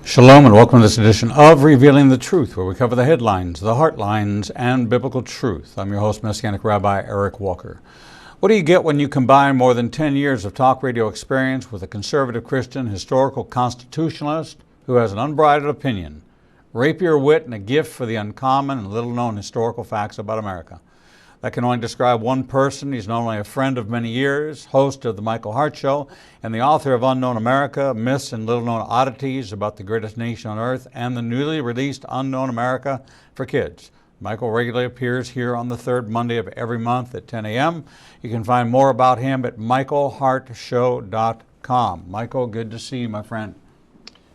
Shalom and welcome to this edition of Revealing the Truth, where we cover the headlines, the heart lines, and biblical truth. I'm your host, Messianic Rabbi Eric Walker. What do you get when you combine more than 10 years of talk radio experience with a conservative Christian historical constitutionalist who has an unbridled opinion, rapier wit, and a gift for the uncommon and little-known historical facts about America? That can only describe one person. He's not only a friend of many years, host of the Hart Show, and the author of Unknown America, Myths and Little-Known Oddities About the Greatest Nation on Earth, and the newly released Unknown America for Kids. Michael regularly appears here on the third Monday of every month at 10 a.m. You can find more about him at michaelhartshow.com. Michael, good to see you, my friend.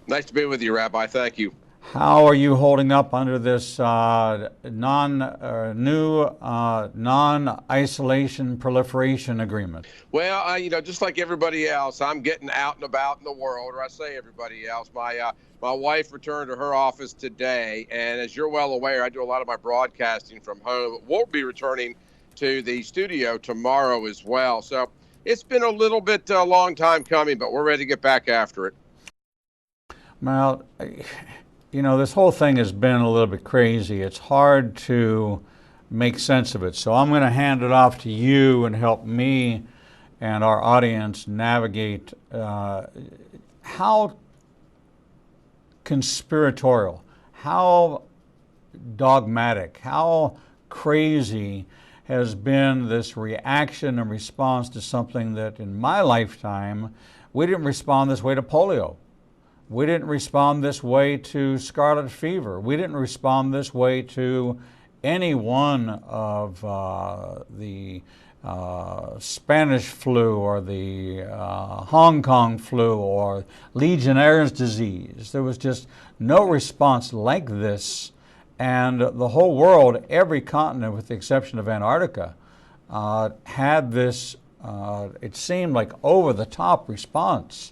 Nice to be with you, Rabbi. Thank you. How are you holding up under this non-isolation proliferation agreement? Well, just like everybody else, I'm getting out and about in the world, or I say everybody else. My wife returned to her office today, and as you're well aware, I do a lot of my broadcasting from home. We'll be returning to the studio tomorrow as well. So it's been a little bit long time coming, but we're ready to get back after it. Well, this whole thing has been a little bit crazy. It's hard to make sense of it. So I'm going to hand it off to you and help me and our audience navigate how conspiratorial, how dogmatic, how crazy has been this reaction and response to something that in my lifetime, we didn't respond this way to polio. We didn't respond this way to scarlet fever. We didn't respond this way to any one of the Spanish flu or the Hong Kong flu or Legionnaire's disease. There was just no response like this. And the whole world, every continent with the exception of Antarctica, had this, it seemed like over-the-top response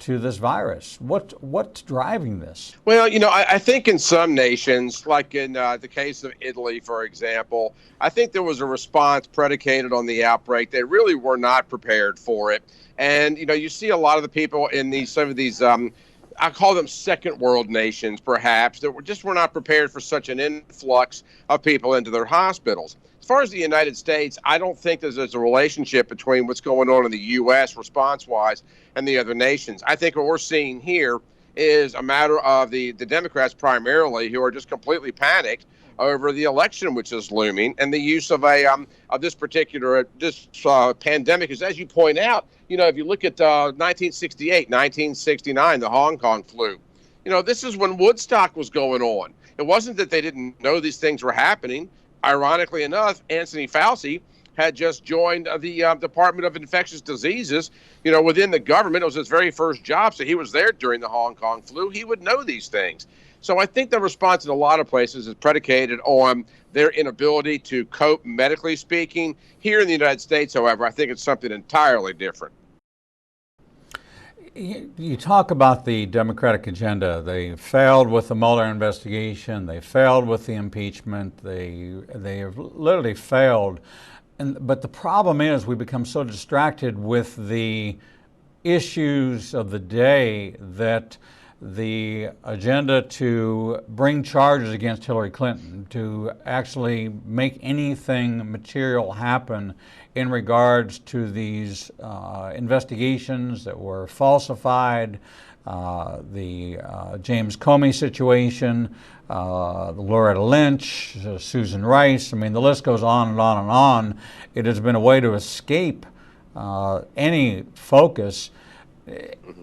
to this virus. What's driving this? Well, I think in some nations, like in the case of Italy, for example, I think there was a response predicated on the outbreak. They really were not prepared for it. And, you see a lot of the people in some of these, I call them second world nations, perhaps, that were not prepared for such an influx of people into their hospitals. As far as the United States, I don't think there's a relationship between what's going on in the U.S. response-wise and the other nations. I think what we're seeing here is a matter of the Democrats primarily, who are just completely panicked over the election which is looming, and the use of this particular pandemic is, as you point out, if you look at 1968, 1969, the Hong Kong flu, this is when Woodstock was going on. It wasn't that they didn't know these things were happening. Ironically enough, Anthony Fauci had just joined the Department of Infectious Diseases, within the government. It was his very first job, so he was there during the Hong Kong flu. He would know these things. So I think the response in a lot of places is predicated on their inability to cope, medically speaking. Here in the United States, however, I think it's something entirely different. You talk about the Democratic agenda. They failed with the Mueller investigation. They failed with the impeachment. They have literally failed. But the problem is we become so distracted with the issues of the day that the agenda to bring charges against Hillary Clinton, to actually make anything material happen in regards to these investigations that were falsified, the James Comey situation, Loretta Lynch, Susan Rice. I mean, the list goes on and on and on. It has been a way to escape any focus.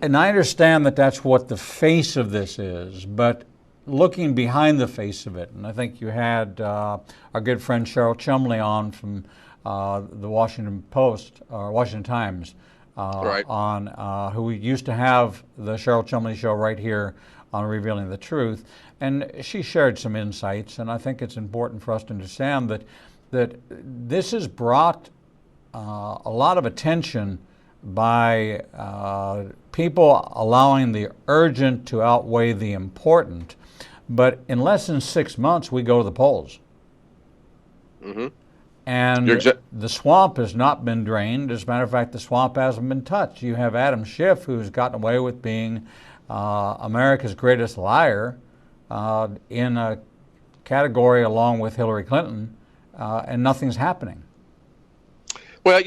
And I understand that that's what the face of this is, but looking behind the face of it, and I think you had our good friend Cheryl Chumley on from the Washington Post, or Washington Times, Right. on who used to have the Cheryl Chumley show right here on Revealing the Truth, and she shared some insights, and I think it's important for us to understand that this has brought a lot of attention by people allowing the urgent to outweigh the important. But in less than 6 months, we go to the polls. Mm-hmm. And the swamp has not been drained. As a matter of fact, the swamp hasn't been touched. You have Adam Schiff, who's gotten away with being America's greatest liar in a category along with Hillary Clinton, and nothing's happening. Well,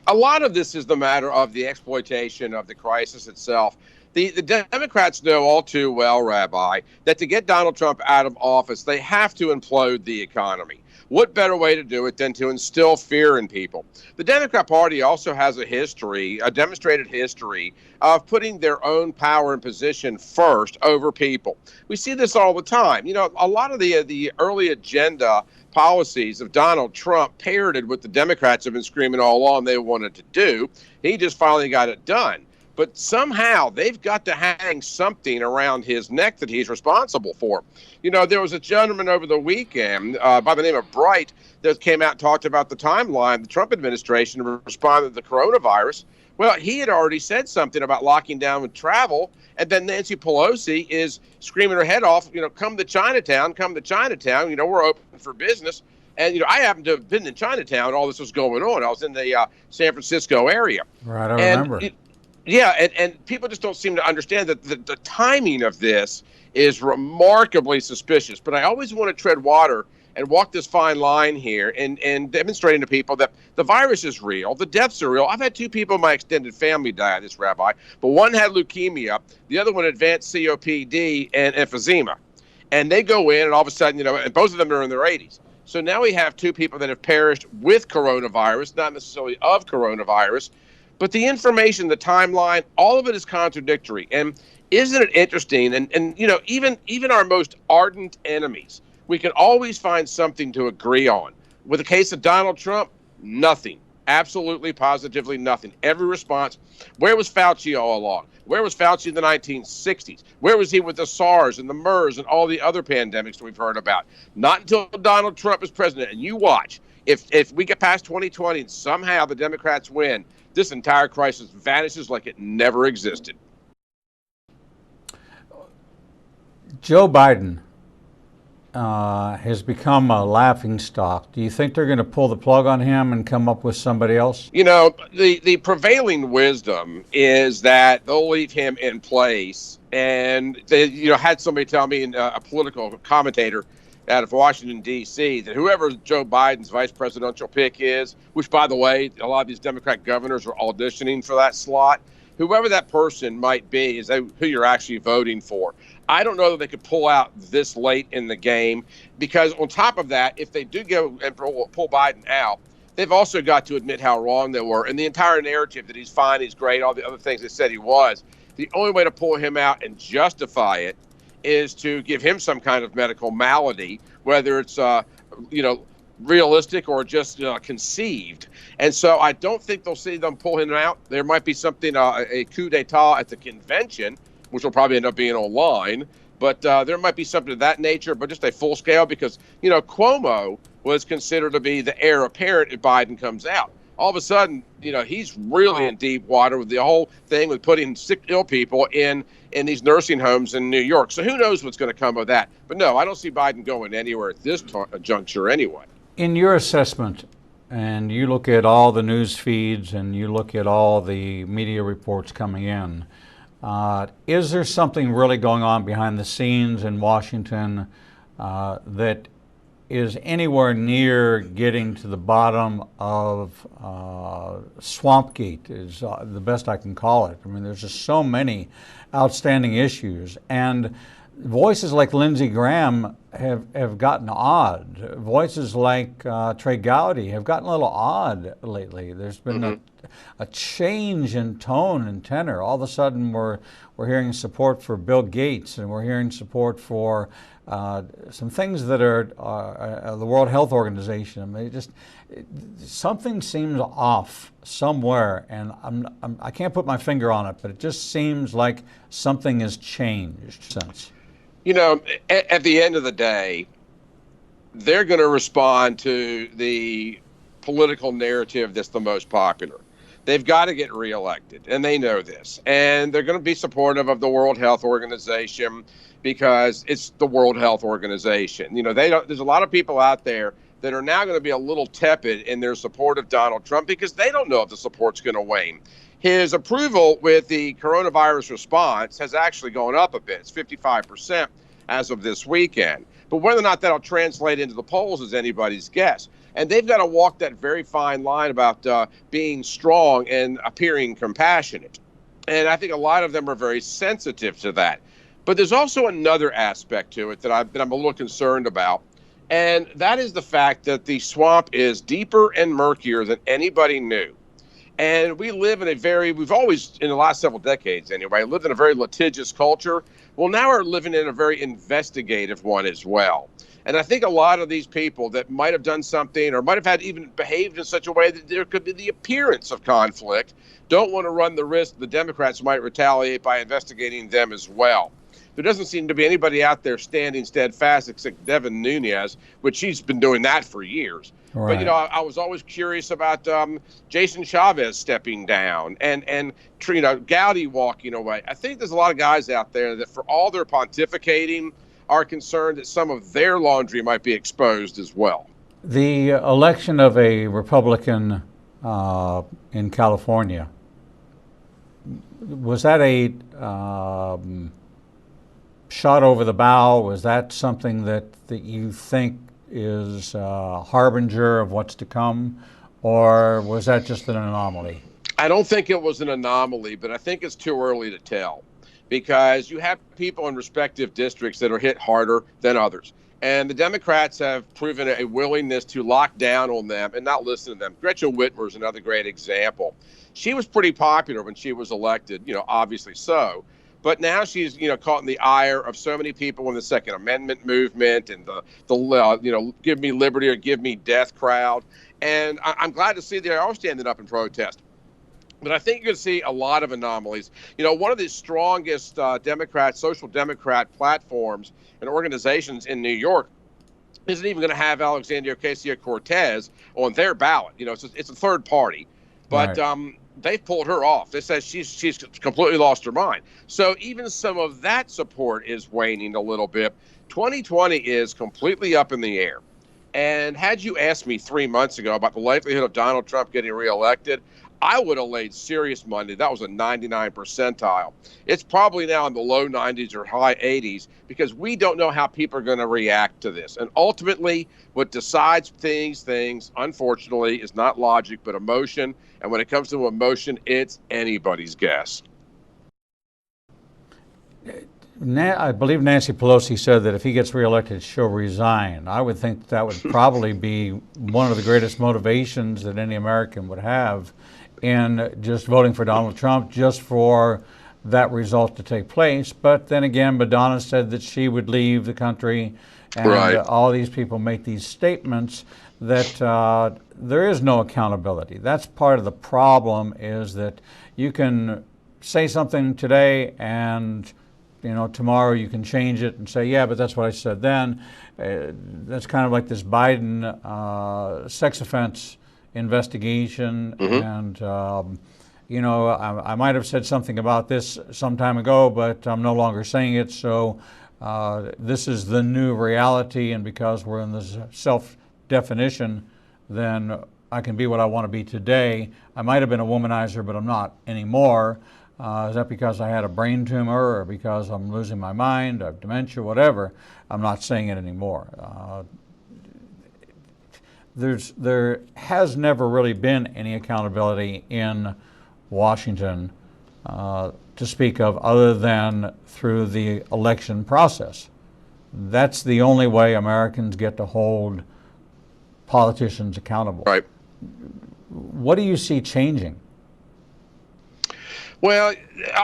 a lot of this is the matter of the exploitation of the crisis itself. The Democrats know all too well, Rabbi, that to get Donald Trump out of office, they have to implode the economy. What better way to do it than to instill fear in people? The Democrat Party also has a demonstrated history of putting their own power and position first over people. We see this all the time. A lot of the early agenda policies of Donald Trump parroted what the Democrats have been screaming all along they wanted to do. He just finally got it done. But somehow they've got to hang something around his neck that he's responsible for. There was a gentleman over the weekend by the name of Bright that came out and talked about the timeline the Trump administration responded to the coronavirus. Well, he had already said something about locking down with travel, and then Nancy Pelosi is screaming her head off, come to Chinatown, we're open for business. And, I happened to have been in Chinatown, all this was going on. I was in the San Francisco area. Right, I remember. And people just don't seem to understand that the timing of this is remarkably suspicious. But I always want to tread water and walk this fine line here and demonstrating to people that the virus is real, the deaths are real. I've had two people in my extended family die of this, Rabbi, but one had leukemia, the other one advanced COPD and emphysema. And they go in and all of a sudden, and both of them are in their 80s. So now we have two people that have perished with coronavirus, not necessarily of coronavirus. But the information, the timeline, all of it is contradictory. And isn't it interesting? And even our most ardent enemies, we can always find something to agree on. With the case of Donald Trump, nothing. Absolutely, positively nothing. Every response. Where was Fauci all along? Where was Fauci in the 1960s? Where was he with the SARS and the MERS and all the other pandemics that we've heard about? Not until Donald Trump is president. And you watch. If we get past 2020 and somehow the Democrats win, this entire crisis vanishes like it never existed. Joe Biden has become a laughingstock. Do you think they're going to pull the plug on him and come up with somebody else? The prevailing wisdom is that they'll leave him in place. And they, had somebody tell me, a political commentator out of Washington, D.C., that whoever Joe Biden's vice presidential pick is, which, by the way, a lot of these Democrat governors are auditioning for that slot, whoever that person might be is who you're actually voting for. I don't know that they could pull out this late in the game, because on top of that, if they do go and pull Biden out, they've also got to admit how wrong they were. And the entire narrative that he's fine, he's great, all the other things they said he was, the only way to pull him out and justify it is to give him some kind of medical malady, whether it's realistic or just conceived. And so I don't think they'll see them pull him out. There might be something, a coup d'etat at the convention, which will probably end up being online. But there might be something of that nature, but just a full scale, because, Cuomo was considered to be the heir apparent if Biden comes out. All of a sudden, he's really in deep water with the whole thing with putting sick, ill people in these nursing homes in New York. So who knows what's going to come of that. But no, I don't see Biden going anywhere at this juncture anyway. In your assessment, and you look at all the news feeds and you look at all the media reports coming in, is there something really going on behind the scenes in Washington that is anywhere near getting to the bottom of Swampgate, is the best I can call it. I mean, there's just so many outstanding issues, and voices like Lindsey Graham have gotten odd. Voices like Trey Gowdy have gotten a little odd lately. There's been a change in tone and tenor. All of a sudden, we're hearing support for Bill Gates, and we're hearing support for some things that are the World Health Organization. I mean, something seems off somewhere, and I can't put my finger on it, but it just seems like something has changed since. At the end of the day, they're going to respond to the political narrative that's the most popular. They've got to get reelected, and they know this. And they're going to be supportive of the World Health Organization because it's the World Health Organization. There's a lot of people out there that are now going to be a little tepid in their support of Donald Trump because they don't know if the support's going to wane. his approval with the coronavirus response has actually gone up a bit. It's 55% as of this weekend. But whether or not that'll translate into the polls is anybody's guess. And they've got to walk that very fine line about being strong and appearing compassionate. And I think a lot of them are very sensitive to that. But there's also another aspect to it that I'm a little concerned about. And that is the fact that the swamp is deeper and murkier than anybody knew. And we live in we've always, in the last several decades anyway, lived in a very litigious culture. Well, now we're living in a very investigative one as well. And I think a lot of these people that might have done something or might have had even behaved in such a way that there could be the appearance of conflict don't want to run the risk the Democrats might retaliate by investigating them as well. There doesn't seem to be anybody out there standing steadfast except Devin Nunes, which he's been doing that for years. Right. But, you know, I was always curious about Jason Chavez stepping down and Gowdy walking away. I think there's a lot of guys out there that for all their pontificating are concerned that some of their laundry might be exposed as well. The election of a Republican in California, was that a shot over the bow? Was that something that you think is a harbinger of what's to come, or was that just an anomaly? I don't think it was an anomaly, but I think it's too early to tell because you have people in respective districts that are hit harder than others. And the Democrats have proven a willingness to lock down on them and not listen to them. Gretchen Whitmer is another great example. She was pretty popular when she was elected, obviously so. But now she's, caught in the ire of so many people in the Second Amendment movement and the give me liberty or give me death crowd. And I'm glad to see they are standing up in protest. But I think you're going to see a lot of anomalies. One of the strongest social democrat platforms and organizations in New York isn't even going to have Alexandria Ocasio-Cortez on their ballot. It's a third party. But right. They've pulled her off. They said she's completely lost her mind. So even some of that support is waning a little bit. 2020 is completely up in the air. And had you asked me 3 months ago about the likelihood of Donald Trump getting reelected, I would have laid serious money. That was a 99 percentile. It's probably now in the low 90s or high 80s because we don't know how people are going to react to this. And ultimately, what decides things, unfortunately, is not logic, but emotion. And when it comes to emotion, it's anybody's guess. I believe Nancy Pelosi said that if he gets reelected, she'll resign. I would think that would probably be one of the greatest motivations that any American would have in just voting for Donald Trump, just for that result to take place. But then again, Madonna said that she would leave the country, and right. All these people make these statements that there is no accountability. That's part of the problem, is that you can say something today and tomorrow you can change it and say, yeah, but that's what I said then. That's kind of like this Biden sex offense investigation. Mm-hmm. And, I might have said something about this some time ago, but I'm no longer saying it. So this is the new reality. And because we're in this self-definition, then I can be what I want to be today. I might have been a womanizer, but I'm not anymore. Is that because I had a brain tumor or because I'm losing my mind, I have dementia, whatever? I'm not saying it anymore. There has never really been any accountability in Washington to speak of, other than through the election process. That's the only way Americans get to hold politicians accountable. Right. What do you see changing? Well,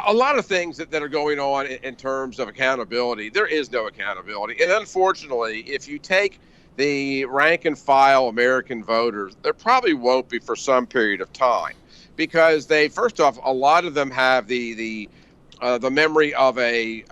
a lot of things that are going on in terms of accountability. There is no accountability. And unfortunately, if you take the rank and file American voters, there probably won't be for some period of time, because first off, a lot of them have the memory of an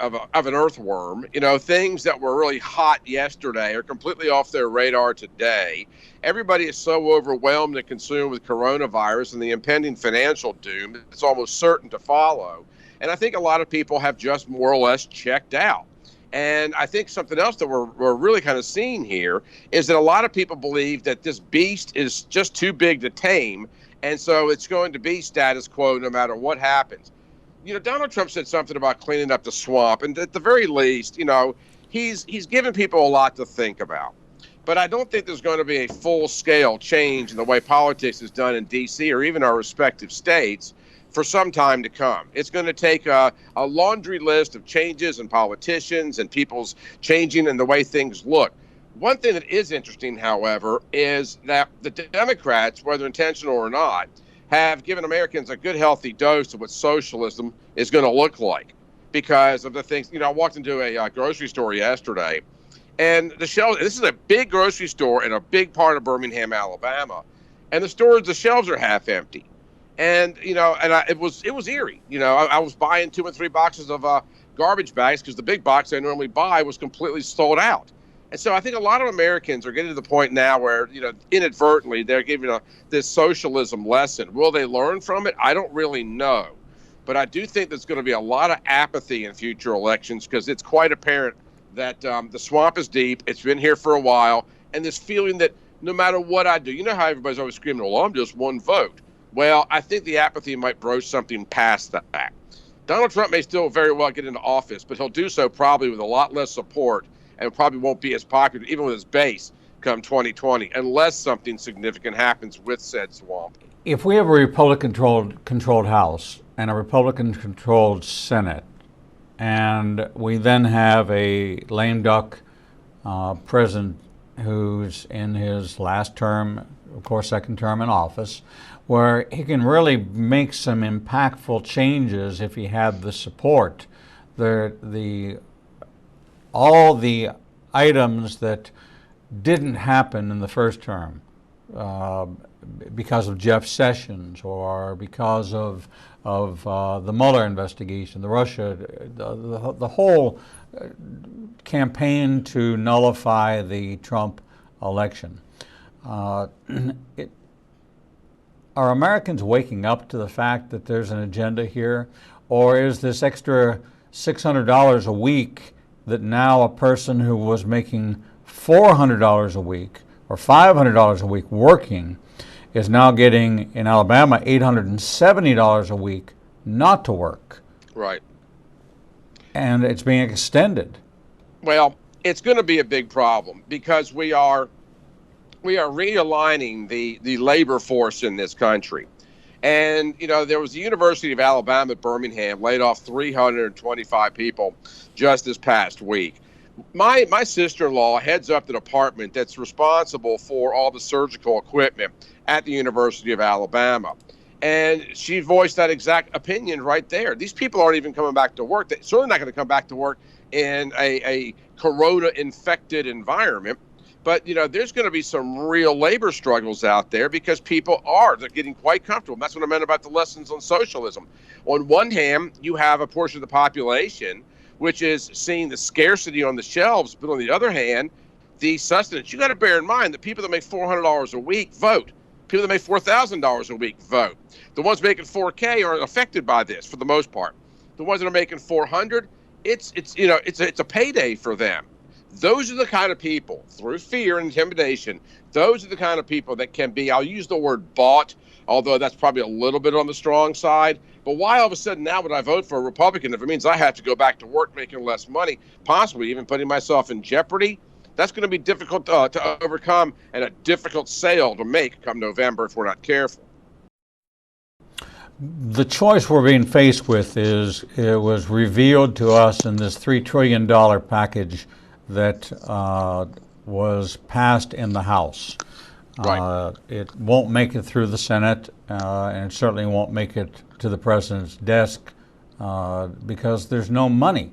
earthworm. Things that were really hot yesterday are completely off their radar today. Everybody is so overwhelmed and consumed with coronavirus and the impending financial doom, it's almost certain to follow. And I think a lot of people have just more or less checked out. And I think something else that we're really kind of seeing here is that a lot of people believe that this beast is just too big to tame, And so it's going to be status quo no matter what happens. Donald Trump said something about cleaning up the swamp, and at the very least, he's given people a lot to think about. But I don't think there's going to be a full-scale change in the way politics is done in D.C. or even our respective states for some time to come. It's going to take a laundry list of changes in politicians and people's changing in the way things look. One thing that is interesting, however, is that the Democrats, whether intentional or not, have given Americans a good, healthy dose of what socialism is going to look like because of the things. I walked into a grocery store yesterday, and the shelves, this is a big grocery store in a big part of Birmingham, Alabama, and the shelves are half empty. And, it was eerie. I was buying 2 and 3 boxes of garbage bags because the big box I normally buy was completely sold out. And so I think a lot of Americans are getting to the point now where, inadvertently they're giving this socialism lesson. Will they learn from it? I don't really know. But I do think there's going to be a lot of apathy in future elections because it's quite apparent that the swamp is deep. It's been here for a while. And this feeling that no matter what I do, how everybody's always screaming, well, I'm just one vote. Well, I think the apathy might broach something past that. Donald Trump may still very well get into office, but he'll do so probably with a lot less support and probably won't be as popular, even with his base, come 2020, unless something significant happens with said swamp. If we have a Republican-controlled House and a Republican-controlled Senate, and we then have a lame duck president who's in his last term, of course, second term in office, where he can really make some impactful changes if he had the support. All the items that didn't happen in the first term because of Jeff Sessions or because of the Mueller investigation, the Russia, the whole campaign to nullify the Trump election. Are Americans waking up to the fact that there's an agenda here? Or is this extra $600 a week that now a person who was making $400 a week or $500 a week working is now getting, in Alabama, $870 a week not to work? Right. And it's being extended. Well, it's going to be a big problem because we are realigning the labor force in this country. And, there was the University of Alabama at Birmingham laid off 325 people just this past week. My sister-in-law heads up the department that's responsible for all the surgical equipment at the University of Alabama. And she voiced that exact opinion right there. These people aren't even coming back to work. They're certainly not going to come back to work in a corona-infected environment. But, there's going to be some real labor struggles out there because they're getting quite comfortable. And that's what I meant about the lessons on socialism. On one hand, you have a portion of the population which is seeing the scarcity on the shelves. But on the other hand, the sustenance. You got to bear in mind that people that make $400 a week vote. People that make $4,000 a week vote. The ones making $4K are affected by this for the most part. The ones that are making $400, it's a payday for them. Those are the kind of people, through fear and intimidation, those are the kind of people that can be, I'll use the word bought, although that's probably a little bit on the strong side. But why all of a sudden now would I vote for a Republican if it means I have to go back to work making less money, possibly even putting myself in jeopardy? That's going to be difficult to overcome and a difficult sale to make come November if we're not careful. The choice we're being faced with it was revealed to us in this $3 trillion package that was passed in the House. Right. It won't make it through the Senate, and it certainly won't make it to the president's desk because there's no money.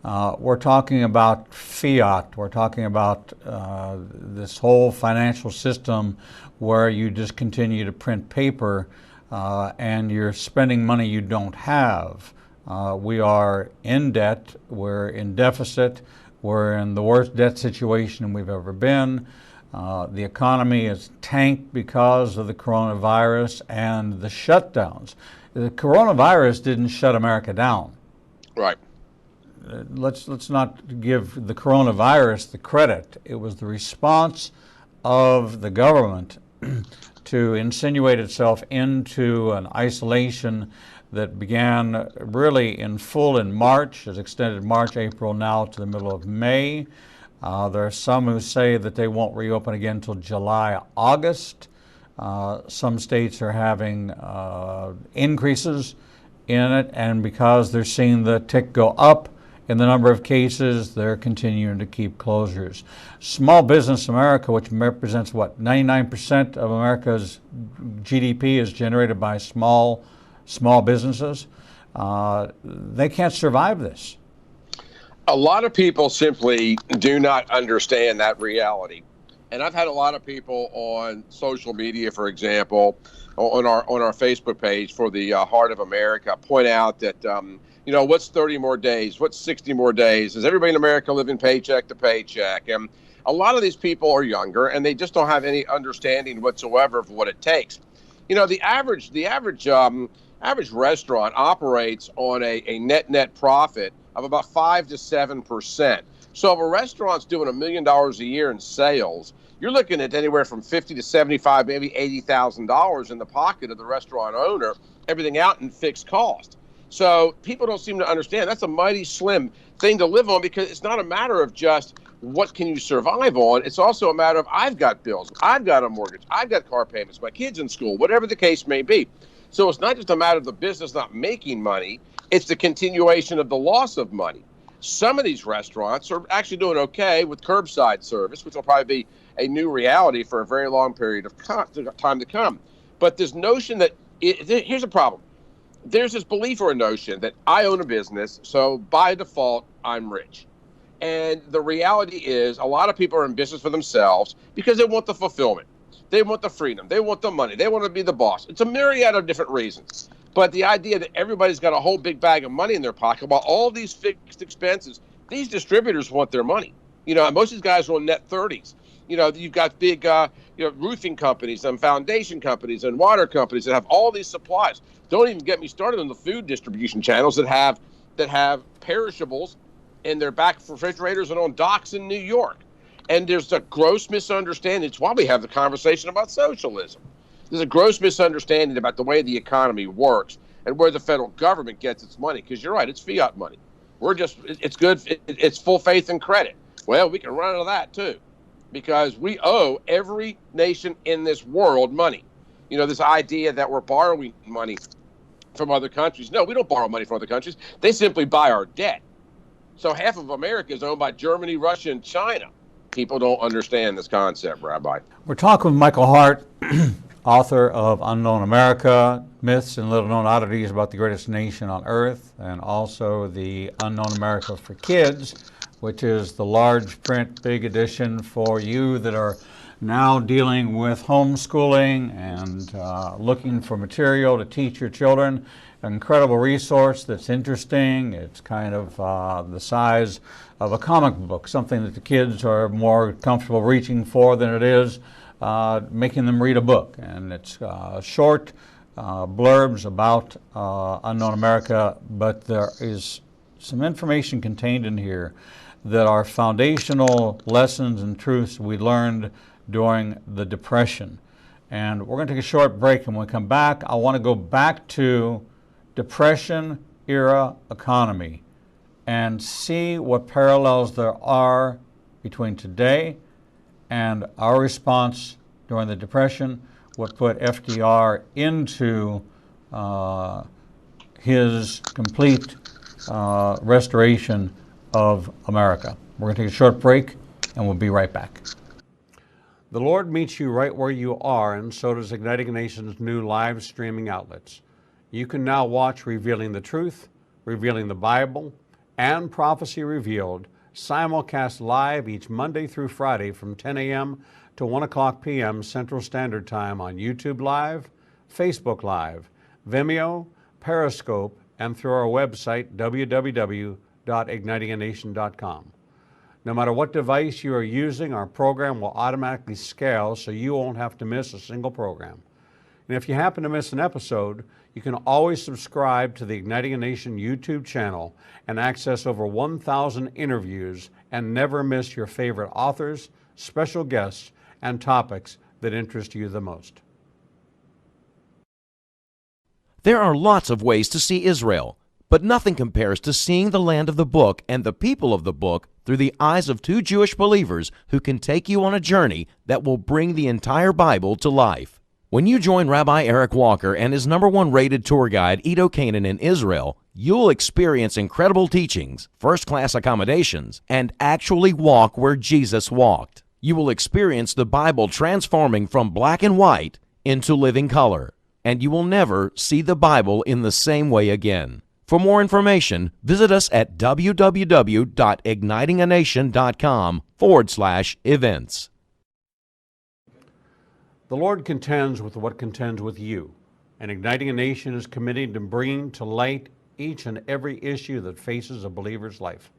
We're talking about fiat. We're talking about this whole financial system where you just continue to print paper and you're spending money you don't have. We are in debt. We're in deficit. We're in the worst debt situation we've ever been. The economy is tanked because of the coronavirus and the shutdowns. The coronavirus didn't shut America down. Right. Let's not give the coronavirus the credit. It was the response of the government to insinuate itself into an isolation that began really in full in March, has extended March, April, now to the middle of May. There are some who say that they won't reopen again until July, August. Some states are having increases in it, and because they're seeing the tick go up in the number of cases, they're continuing to keep closures. Small Business America, which represents what, 99% of America's GDP is generated by small businesses, they can't survive this. A lot of people simply do not understand that reality. And I've had a lot of people on social media, for example, on our Facebook page for the Heart of America, point out that, what's 30 more days? What's 60 more days? Is everybody in America living paycheck to paycheck? And a lot of these people are younger, and they just don't have any understanding whatsoever of what it takes. The average restaurant operates on a net profit of about 5 to 7%. So if a restaurant's doing $1 million a year in sales, you're looking at anywhere from $50 to $75, maybe $80,000 in the pocket of the restaurant owner, everything out in fixed cost. So people don't seem to understand that's a mighty slim thing to live on, because it's not a matter of just what can you survive on. It's also a matter of I've got bills, I've got a mortgage, I've got car payments, my kids in school, whatever the case may be. So it's not just a matter of the business not making money, it's the continuation of the loss of money. Some of these restaurants are actually doing okay with curbside service, which will probably be a new reality for a very long period of time to come. But this notion that, here's a problem. There's this belief or a notion that I own a business, so by default, I'm rich. And the reality is a lot of people are in business for themselves because they want the fulfillment. They want the freedom. They want the money. They want to be the boss. It's a myriad of different reasons. But the idea that everybody's got a whole big bag of money in their pocket, while all these fixed expenses, these distributors want their money. Most of these guys are on net 30s. You've got big, roofing companies and foundation companies and water companies that have all these supplies. Don't even get me started on the food distribution channels that have perishables in their back refrigerators and on docks in New York. And there's a gross misunderstanding. It's why we have the conversation about socialism. There's a gross misunderstanding about the way the economy works and where the federal government gets its money. Because you're right, it's fiat money. It's good. It's full faith and credit. Well, we can run out of that too, because we owe every nation in this world money. This idea that we're borrowing money from other countries. No, we don't borrow money from other countries. They simply buy our debt. So half of America is owned by Germany, Russia, and China. People don't understand this concept, Rabbi. We're talking with Michael Hart, author of Unknown America, Myths and Little Known Oddities About the Greatest Nation on Earth, and also the Unknown America for Kids, which is the large print, big edition for you that are now dealing with homeschooling and looking for material to teach your children. An incredible resource that's interesting. It's kind of the size of a comic book, something that the kids are more comfortable reaching for than it is making them read a book. And it's short blurbs about Unknown America, but there is some information contained in here that are foundational lessons and truths we learned during the Depression. And we're going to take a short break, and when we come back, I want to go back to Depression era economy and see what parallels there are between today and our response during the Depression, what put FDR into his complete restoration of America. We're going to take a short break, and we'll be right back. The Lord meets you right where you are, and so does Igniting a Nation's new live streaming outlets. You can now watch Revealing the Truth, Revealing the Bible, and Prophecy Revealed simulcast live each Monday through Friday from 10 a.m. to 1 o'clock p.m. Central Standard Time on YouTube Live, Facebook Live, Vimeo, Periscope, and through our website, www.ignitinganation.com. No matter what device you are using, our program will automatically scale so you won't have to miss a single program. And if you happen to miss an episode, you can always subscribe to the Igniting a Nation YouTube channel and access over 1,000 interviews and never miss your favorite authors, special guests, and topics that interest you the most. There are lots of ways to see Israel, but nothing compares to seeing the land of the book and the people of the book through the eyes of two Jewish believers who can take you on a journey that will bring the entire Bible to life. When you join Rabbi Eric Walker and his #1 rated tour guide, Edo Canaan, in Israel, you'll experience incredible teachings, first-class accommodations, and actually walk where Jesus walked. You will experience the Bible transforming from black and white into living color, and you will never see the Bible in the same way again. For more information, visit us at www.ignitinganation.com/events. The Lord contends with what contends with you, and Igniting a Nation is committed to bringing to light each and every issue that faces a believer's life.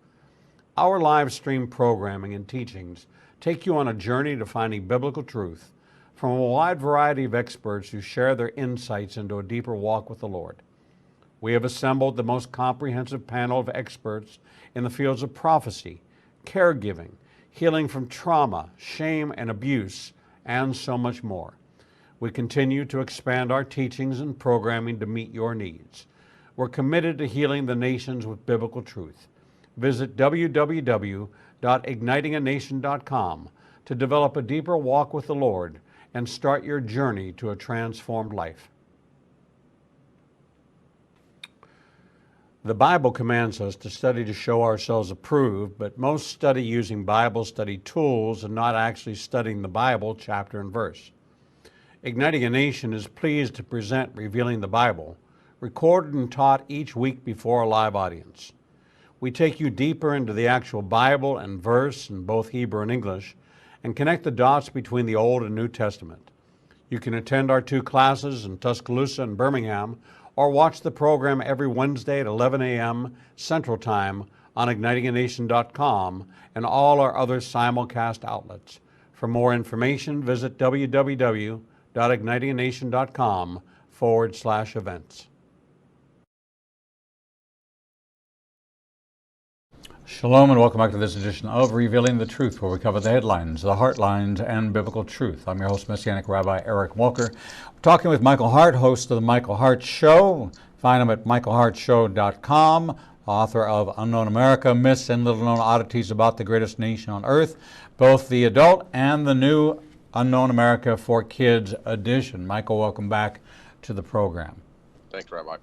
Our live stream programming and teachings take you on a journey to finding biblical truth from a wide variety of experts who share their insights into a deeper walk with the Lord. We have assembled the most comprehensive panel of experts in the fields of prophecy, caregiving, healing from trauma, shame, and abuse, and so much more. We continue to expand our teachings and programming to meet your needs. We're committed to healing the nations with biblical truth. Visit www.ignitinganation.com to develop a deeper walk with the Lord and start your journey to a transformed life. The Bible commands us to study to show ourselves approved, but most study using Bible study tools and not actually studying the Bible chapter and verse. Igniting a Nation is pleased to present Revealing the Bible, recorded and taught each week before a live audience. We take you deeper into the actual Bible and verse in both Hebrew and English and connect the dots between the Old and New Testament. You can attend our 2 classes in Tuscaloosa and Birmingham, or watch the program every Wednesday at 11 a.m. Central Time on ignitinganation.com and all our other simulcast outlets. For more information, visit www.ignitinganation.com/events. Shalom and welcome back to this edition of Revealing the Truth, where we cover the headlines, the heart lines, and biblical truth. I'm your host, Messianic Rabbi Eric Walker. We're talking with Michael Hart, host of The Michael Hart Show. Find him at michaelhartshow.com, author of Unknown America, Myths and Little Known Oddities About the Greatest Nation on Earth, both the adult and the new Unknown America for Kids edition. Michael, welcome back to the program. Thanks, Rabbi.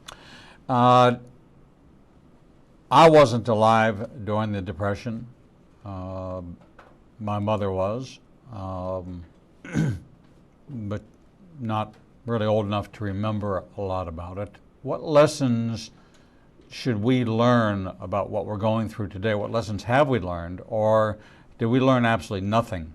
I wasn't alive during the Depression. My mother was, but not really old enough to remember a lot about it. What lessons should we learn about what we're going through today? What lessons have we learned, or did we learn absolutely nothing?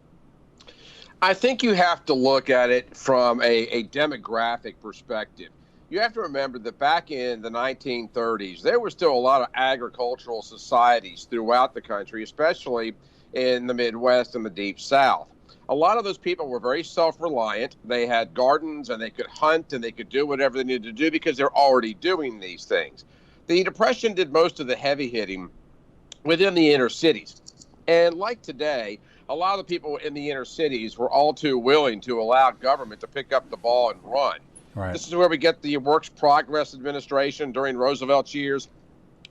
I think you have to look at it from a demographic perspective. You have to remember that back in the 1930s, there were still a lot of agricultural societies throughout the country, especially in the Midwest and the Deep South. A lot of those people were very self-reliant. They had gardens and they could hunt and they could do whatever they needed to do because they're already doing these things. The Depression did most of the heavy hitting within the inner cities. And like today, a lot of the people in the inner cities were all too willing to allow government to pick up the ball and run. Right. This is where we get the Works Progress Administration during Roosevelt's years,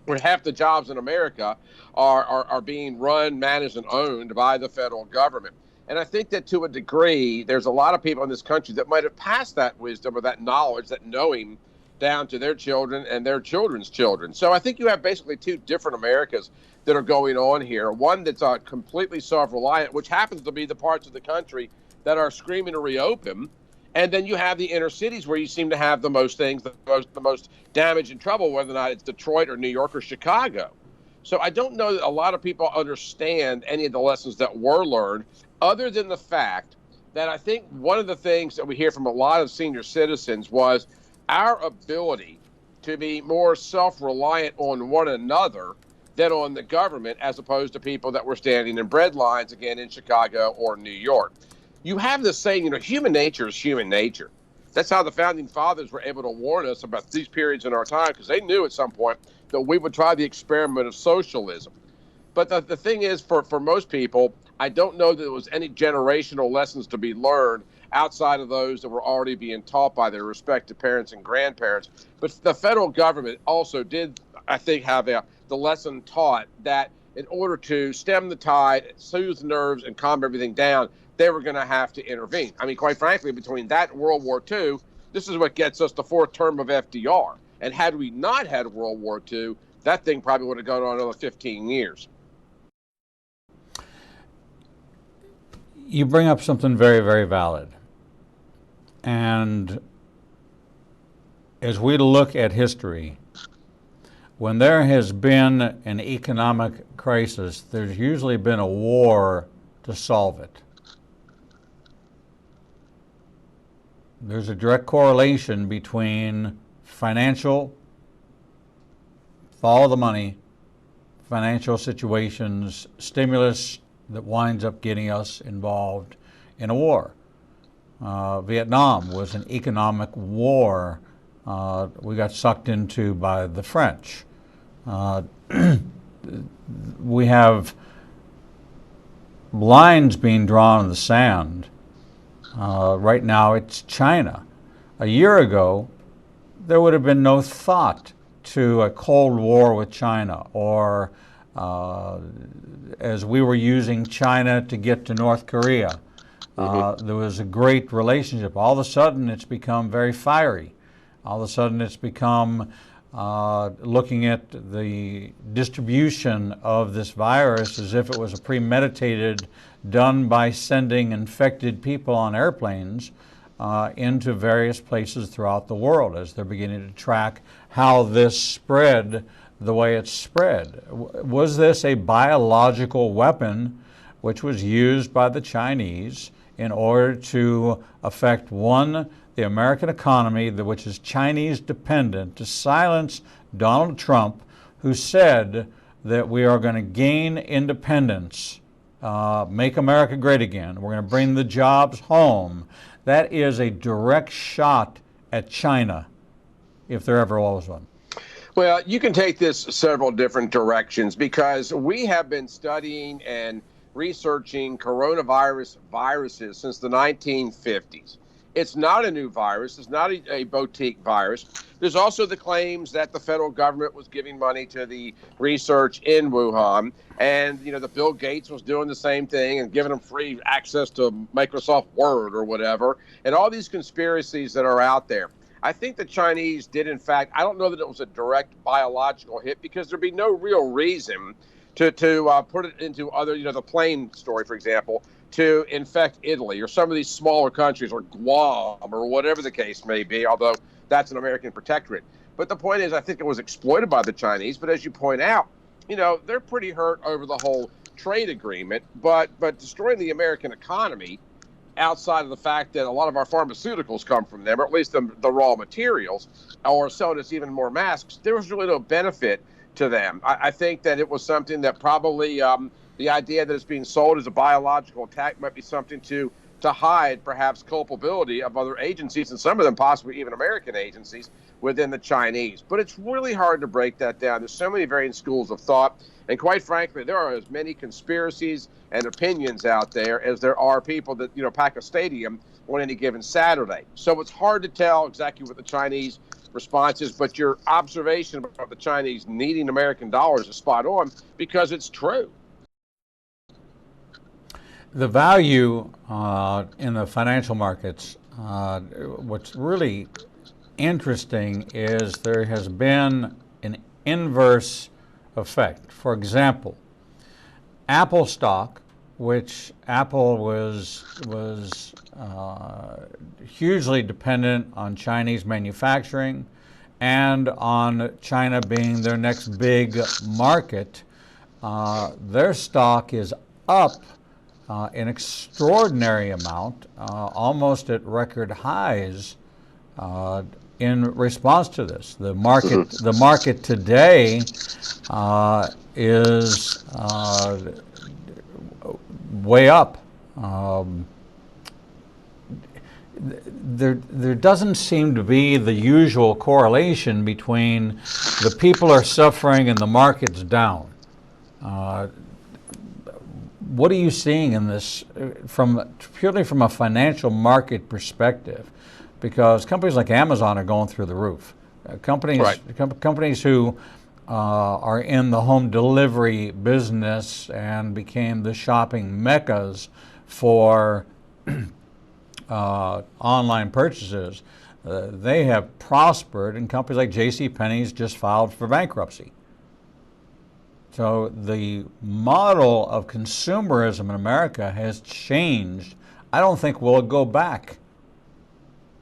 where half the jobs in America are being run, managed, and owned by the federal government. And I think that to a degree, there's a lot of people in this country that might have passed that wisdom or that knowledge, that knowing down to their children and their children's children. So I think you have basically 2 different Americas that are going on here. One that's completely self-reliant, which happens to be the parts of the country that are screaming to reopen. And then you have the inner cities where you seem to have the most things, the most damage and trouble, whether or not it's Detroit or New York or Chicago. So I don't know that a lot of people understand any of the lessons that were learned, other than the fact that I think one of the things that we hear from a lot of senior citizens was our ability to be more self-reliant on one another than on the government, as opposed to people that were standing in bread lines, again, in Chicago or New York. You have this saying, human nature is human nature. That's how the founding fathers were able to warn us about these periods in our time, because they knew at some point that we would try the experiment of socialism. But the thing is, for most people, I don't know that there was any generational lessons to be learned outside of those that were already being taught by their respective parents and grandparents. But the federal government also did, I think, have the lesson taught that in order to stem the tide, soothe the nerves, and calm everything down, they were going to have to intervene. I mean, quite frankly, between that and World War II, this is what gets us the fourth term of FDR. And had we not had World War II, that thing probably would have gone on another 15 years. You bring up something very, very valid. And as we look at history, when there has been an economic crisis, there's usually been a war to solve it. There's a direct correlation between financial, follow the money, financial situations, stimulus that winds up getting us involved in a war. Vietnam was an economic war we got sucked into by the French. We have lines being drawn in the sand. Right now it's China. A year ago, there would have been no thought to a Cold War with China, or as we were using China to get to North Korea. There was a great relationship. All of a sudden, it's become very fiery. All of a sudden, it's become looking at the distribution of this virus as if it was a premeditated, done by sending infected people on airplanes into various places throughout the world, as they're beginning to track how this spread the way it spread. Was this a biological weapon which was used by the Chinese in order to affect, one, the American economy, which is Chinese dependent, to silence Donald Trump, who said that we are going to gain independence, make America great again, we're going to bring the jobs home? That is a direct shot at China, if there ever was one. Well, you can take this several different directions, because we have been studying and researching coronavirus viruses since the 1950s. It's not a new virus. It's not a boutique virus. There's also the claims that the federal government was giving money to the research in Wuhan, and the Bill Gates was doing the same thing and giving them free access to Microsoft Word or whatever, and all these conspiracies that are out there. I think the Chinese did, in fact, I don't know that it was a direct biological hit, because there'd be no real reason to put it into other, the plane story, for example, to infect Italy or some of these smaller countries, or Guam, or whatever the case may be, although that's an American protectorate. But the point is, I think it was exploited by the Chinese. But as you point out, they're pretty hurt over the whole trade agreement, but destroying the American economy, outside of the fact that a lot of our pharmaceuticals come from them, or at least the raw materials, or selling us even more masks, there was really no benefit to them. I think that it was something that probably the idea that it's being sold as a biological attack might be something to hide perhaps culpability of other agencies, and some of them possibly even American agencies within the Chinese. But it's really hard to break that down. There's so many varying schools of thought, and quite frankly, there are as many conspiracies and opinions out there as there are people that pack a stadium on any given Saturday. So it's hard to tell exactly what the Chinese response is, but your observation about the Chinese needing American dollars is spot on, because it's true. The value in the financial markets, what's really interesting is there has been an inverse effect. For example, Apple stock, which Apple was hugely dependent on Chinese manufacturing and on China being their next big market, their stock is up an extraordinary amount, almost at record highs, in response to this. The market today is way up. There doesn't seem to be the usual correlation between the people are suffering and the market's down. what are you seeing in this from purely from a financial market perspective? Because companies like Amazon are going through the roof. Companies who are in the home delivery business and became the shopping meccas for online purchases, they have prospered, and companies like JCPenney's just filed for bankruptcy. So the model of consumerism in America has changed. I don't think we'll go back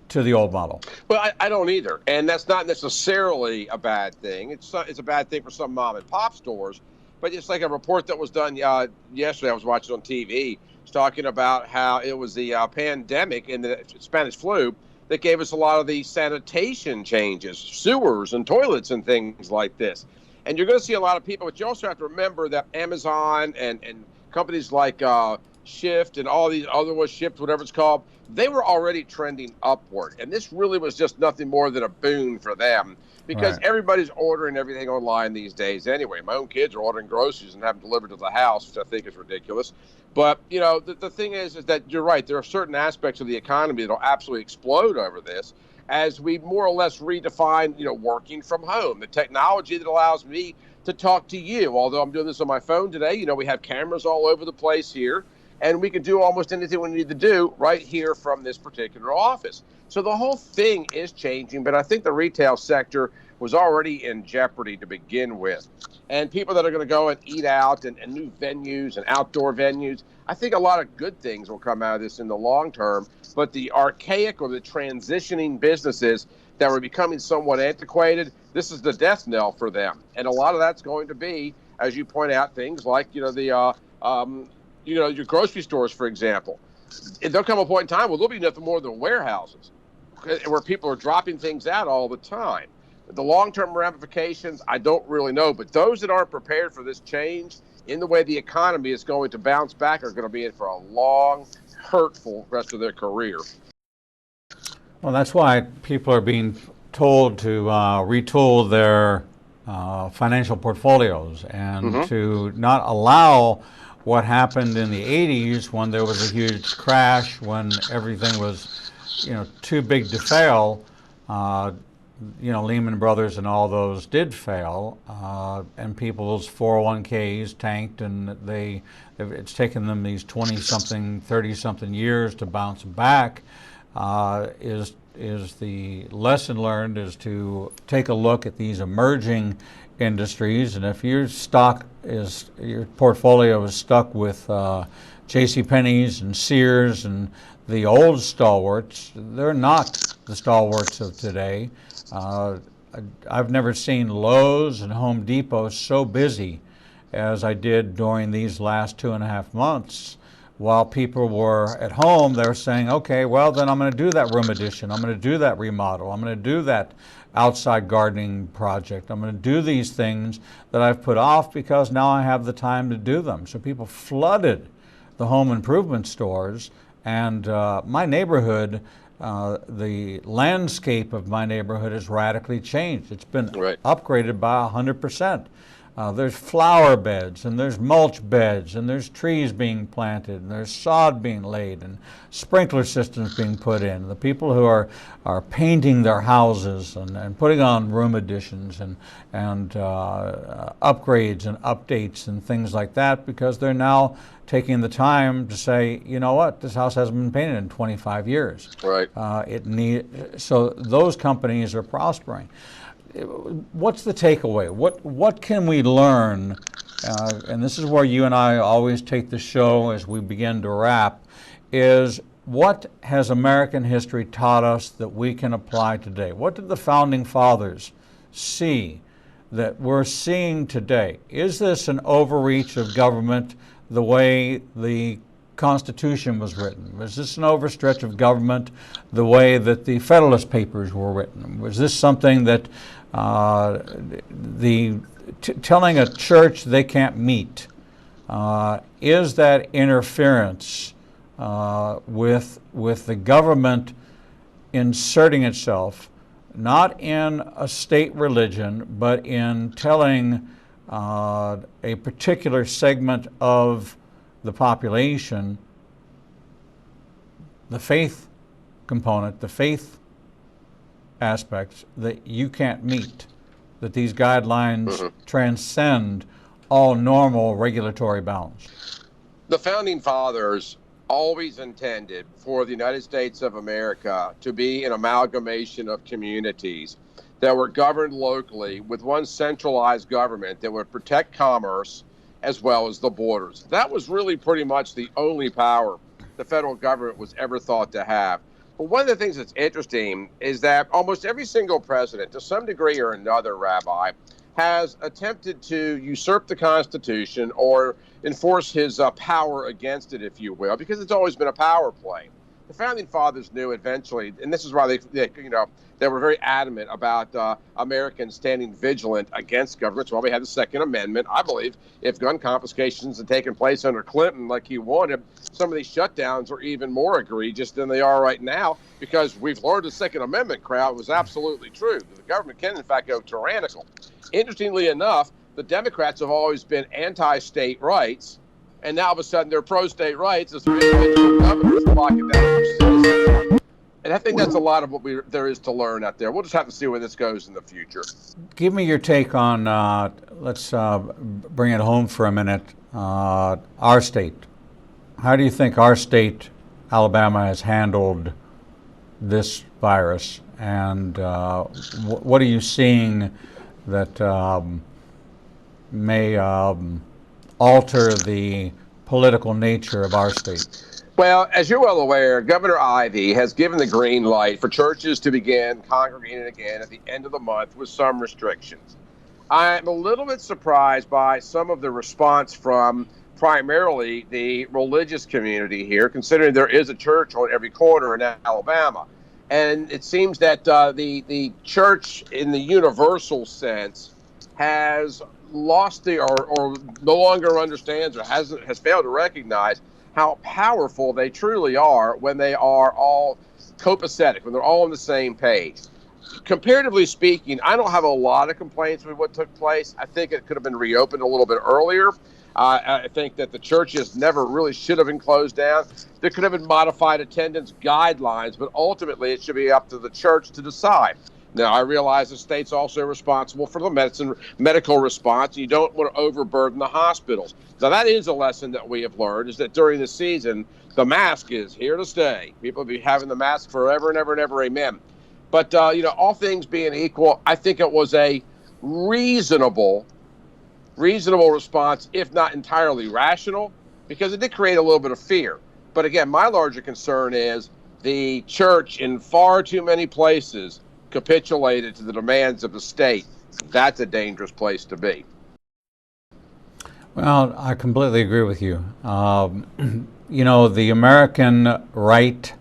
to the old model. Well, I don't either, and that's not necessarily a bad thing. It's a bad thing for some mom and pop stores, but it's like a report that was done yesterday. I was watching on TV. It's talking about how it was the pandemic and the Spanish flu that gave us a lot of the sanitation changes, sewers and toilets and things like this. And you're going to see a lot of people, but you also have to remember that Amazon and companies like Shift and all these other ones, Shift, whatever it's called, they were already trending upward. And this really was just nothing more than a boon for them because everybody's ordering everything online these days anyway. My own kids are ordering groceries and have them delivered to the house, which I think is ridiculous. But, you know, the thing is that you're right. There are certain aspects of the economy that will absolutely explode over this as we more or less redefine, you know, working from home, the technology that allows me to talk to you. Although I'm doing this on my phone today, you know, we have cameras all over the place here, and we can do almost anything we need to do right here from this particular office. So the whole thing is changing, but I think the retail sector was already in jeopardy to begin with. And people that are going to go and eat out and new venues and outdoor venues, I think a lot of good things will come out of this in the long term. But the archaic or the transitioning businesses that were becoming somewhat antiquated, this is the death knell for them. And a lot of that's going to be, as you point out, things like, you know, your grocery stores, for example. There'll come a point in time where there'll be nothing more than warehouses where people are dropping things out all the time. The long-term ramifications, I don't really know. But those that aren't prepared for this change in the way the economy is going to bounce back are going to be in for a long, hurtful rest of their career. Well, that's why people are being told to retool their financial portfolios and to not allow what happened in the 80s when there was a huge crash, when everything was, you know, too big to fail. You know, Lehman Brothers and all those did fail, and people's 401ks tanked, and it's taken them these 20-something, 30-something years to bounce back. Is the lesson learned is to take a look at these emerging industries, and if your portfolio is stuck with JCPenney's and Sears and the old stalwarts, they're not the stalwarts of today. I've never seen Lowe's and Home Depot so busy as I did during these last 2.5 months. While people were at home, they were saying, okay, well, then I'm going to do that room addition. I'm going to do that remodel. I'm going to do that outside gardening project. I'm going to do these things that I've put off because now I have the time to do them. So people flooded the home improvement stores, and my neighborhood, the landscape of my neighborhood has radically changed. It's been upgraded by 100%. There's flower beds, and there's mulch beds, and there's trees being planted, and there's sod being laid, and sprinkler systems being put in. The people who are painting their houses and putting on room additions and upgrades and updates and things like that, because they're now taking the time to say, you know what, this house hasn't been painted in 25 years. Right. So those companies are prospering. What's the takeaway? What can we learn? And this is where you and I always take the show as we begin to wrap, is what has American history taught us that we can apply today? What did the Founding Fathers see that we're seeing today? Is this an overreach of government the way the Constitution was written? Was this an overstretch of government the way that the Federalist Papers were written? Was this something that telling a church they can't meet, is that interference with the government inserting itself not in a state religion, but in telling a particular segment of the population, the faith component, the faith aspects that you can't meet, that these guidelines transcend all normal regulatory bounds? The founding fathers always intended for the United States of America to be an amalgamation of communities that were governed locally with one centralized government that would protect commerce as well as the borders. That was really pretty much the only power the federal government was ever thought to have. But one of the things that's interesting is that almost every single president, to some degree or another, Rabbi, has attempted to usurp the Constitution or enforce his power against it, if you will, because it's always been a power play. The founding fathers knew eventually, and this is why they were very adamant about Americans standing vigilant against government. That's why we had the Second Amendment. I believe if gun confiscations had taken place under Clinton like he wanted, some of these shutdowns are even more egregious than they are right now, because we've learned the Second Amendment crowd was absolutely true. The government can, in fact, go tyrannical. Interestingly enough, the Democrats have always been anti-state rights, and now all of a sudden they're pro-state rights as their individual governors locking down their citizens. And I think that's a lot of what there is to learn out there. We'll just have to see where this goes in the future. Give me your take on, let's bring it home for a minute, our state. How do you think our state, Alabama, has handled this virus? And what are you seeing that may alter the political nature of our state? Well, as you're well aware, Governor Ivey has given the green light for churches to begin congregating again at the end of the month with some restrictions. I'm a little bit surprised by some of the response from primarily the religious community here, considering there is a church on every corner in Alabama. And it seems that the church in the universal sense has lost or no longer understands or has failed to recognize how powerful they truly are when they are all copacetic, when they're all on the same page. Comparatively speaking, I don't have a lot of complaints with what took place. I think it could have been reopened a little bit earlier. I think that the churches never really should have been closed down. There could have been modified attendance guidelines, but ultimately it should be up to the church to decide. Now, I realize the state's also responsible for the medical response. You don't want to overburden the hospitals. Now, that is a lesson that we have learned, is that during the season, the mask is here to stay. People will be having the mask forever and ever and ever, amen. But, all things being equal, I think it was a reasonable response, if not entirely rational, because it did create a little bit of fear. But again, my larger concern is the church in far too many places capitulated to the demands of the state. That's a dangerous place to be. Well, I completely agree with you. The American right,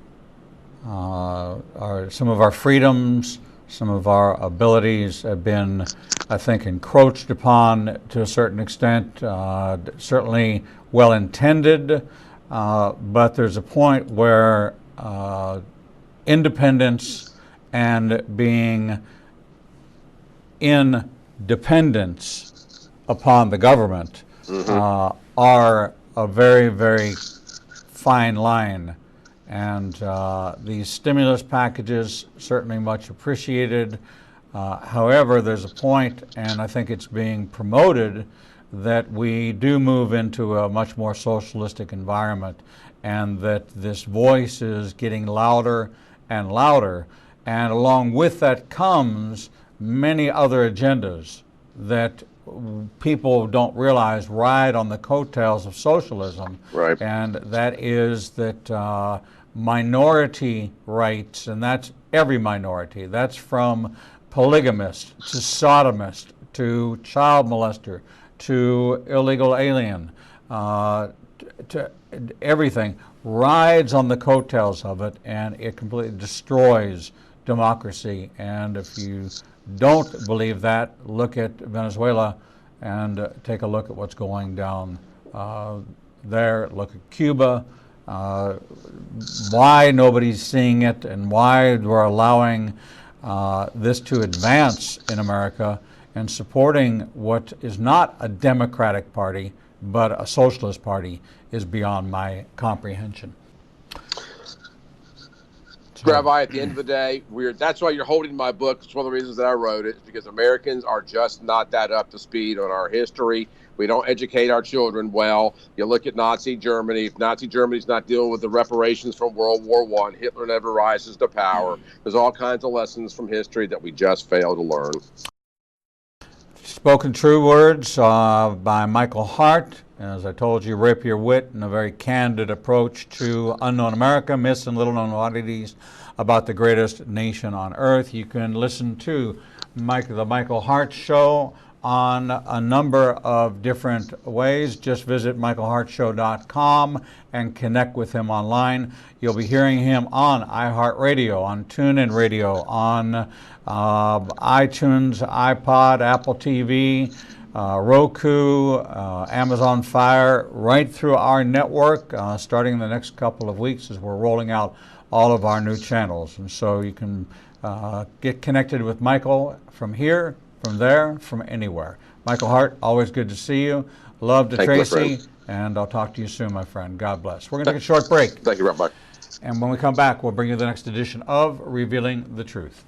some of our freedoms, some of our abilities have been, I think, encroached upon to a certain extent, certainly well intended, but there's a point where independence and being in dependence upon the government are a very, very fine line. And these stimulus packages, certainly much appreciated. However, there's a point, and I think it's being promoted, that we do move into a much more socialistic environment, and that this voice is getting louder and louder. And along with that comes many other agendas that people don't realize ride on the coattails of socialism. Right. And that is that minority rights, and that's every minority. That's from polygamist to sodomist to child molester to illegal alien to everything rides on the coattails of it, and it completely destroys democracy. And if you don't believe that, look at Venezuela and take a look at what's going down there. Look at Cuba. Why nobody's seeing it and why we're allowing this to advance in America and supporting what is not a Democratic Party, but a socialist party is beyond my comprehension. Rabbi, at the end of the day, that's why you're holding my book. It's one of the reasons that I wrote it, because Americans are just not that up to speed on our history. We don't educate our children well. You look at Nazi Germany. If Nazi Germany's not dealing with the reparations from World War I, Hitler never rises to power. There's all kinds of lessons from history that we just fail to learn. Spoken True Words by Michael Hart. As I told you, rapier wit and a very candid approach to unknown America, myths and little-known oddities about the greatest nation on earth. You can listen to the Michael Hart Show on a number of different ways. Just visit michaelhartshow.com and connect with him online. You'll be hearing him on iHeartRadio, on TuneIn Radio, on iTunes, iPod, Apple TV, Roku, Amazon Fire, right through our network, starting in the next couple of weeks as we're rolling out all of our new channels. And so you can get connected with Michael from here, from there, from anywhere. Michael Hart, always good to see you. Love to Tracy, and I'll talk to you soon, my friend. God bless. We're going to take a short break. Thank you, Rabbi. And when we come back, we'll bring you the next edition of Revealing the Truth.